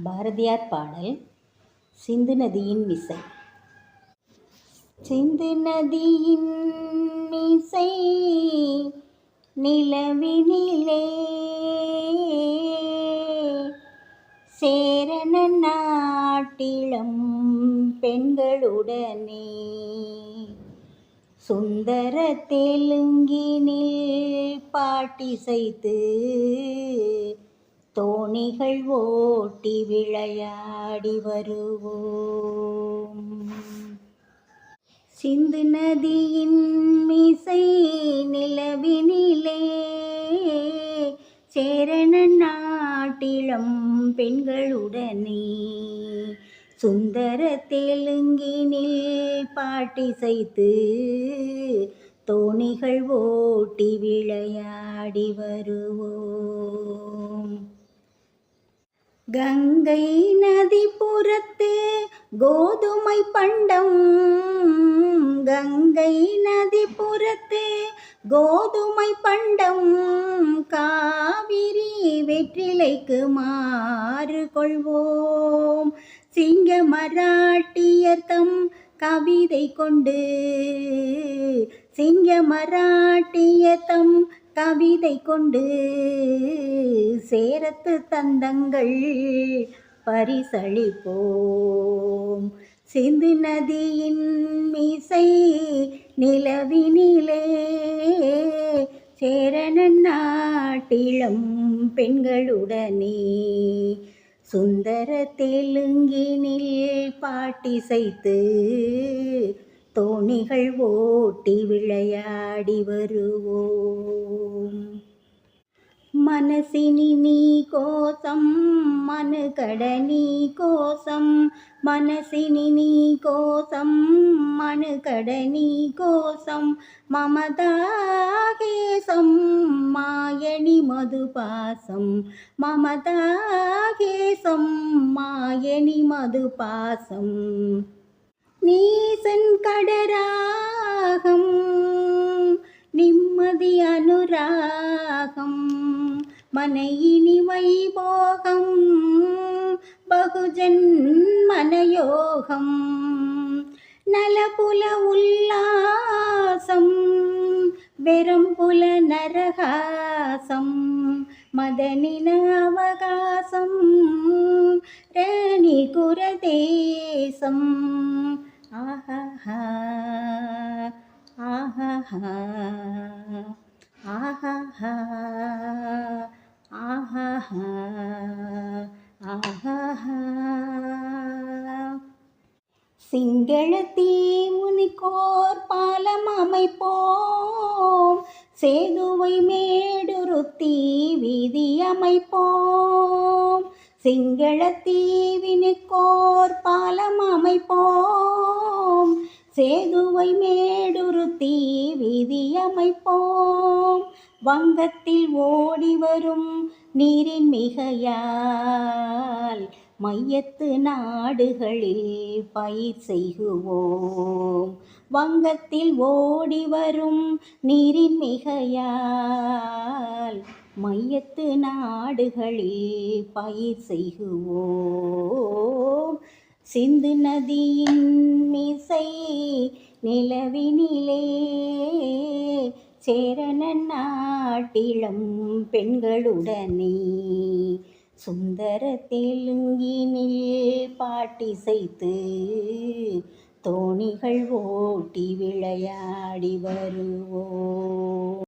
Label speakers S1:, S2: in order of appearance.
S1: பாரதியார் பாடல். சிந்து நதியின் மிசை. சிந்து நதியின் மிசை நிலவினிலே சேரண நாட்டிளம் பெண்களுடனே சுந்தர தெலுங்கினில் பாட்டிசைத்து தோணிகள் ஓட்டி விளையாடி வருவோம். சிந்து நதியின் மிசை நிலவினிலே சேரண நாட்டிளம் பெண்களுடனே சுந்தர தெலுங்கினில் பாட்டிசைத்து தோணிகள் ஓட்டி விளையாடி வருவோம். கங்கை நதி புறத்து கோதுமை பண்டம், கங்கை நதி புறத்து கோதுமை பண்டம் காவிரி வெற்றிலைக்கு மாறு கொள்வோம். சிங்க மராட்டியர் தம் கவிதை கொண்டு, சிங்க மராட்டியர் தம் கவிதை கொண்டு சேரத்து தந்தங்கள் பரிசளிப்போம். சிந்து நதியின் மிசை நிலவினிலே சேரண நாட்டிளம் பெண்களுடனே சுந்தர தெலுங்கினில் பாட்டிசைத்து தோணிகள் ஓட்டி விளையாடி வருவோம். మనసిని నీ కోసం మనుకడని కోసం, మనసిని నీ కోసం మనుకడని కోసం మమతాకేశం మాయని మధుపాసం, మమతాకేశం మాయని మధుపాసం నీసన్ కడరాగం నిమ్మది అనురాగం మనయిని వైభోగం బహుజన్మనయోగం నలపుల ఉల్లాసం వెరంపుల నరహాసం మదనిన అవకాశం రణికురదేశం ఆహా ఆహా ఆహా ஆஹா ஆஹா. சிங்களத்தீ முனிக்கோர் பாலம் அமைப்போம், சேதுவை மேடுருத்தி வீதி அமைப்போம். சிங்களத்தீவினுக்கோர் பாலம் அமைப்போம், சேதுவை மேடுருத்தி வீதி அமைப்போம். வங்கத்தில் ஓடி வரும் நீரின் மிகையால் மையத்து நாடுகளில் பயிர் செய்குவோம். வங்கத்தில் ஓடி வரும் நீரின் மிகையால் மையத்து நாடுகளில் பயிர் செய்குவோம். சிந்து நதியின் மிசை நிலவினிலே சேரண நாட்டிளம் பெண்களுடனே சுந்தர தெலுங்கினில் பாட்டிசைத்து தோணிகள் ஓட்டி விளையாடி வருவோம்.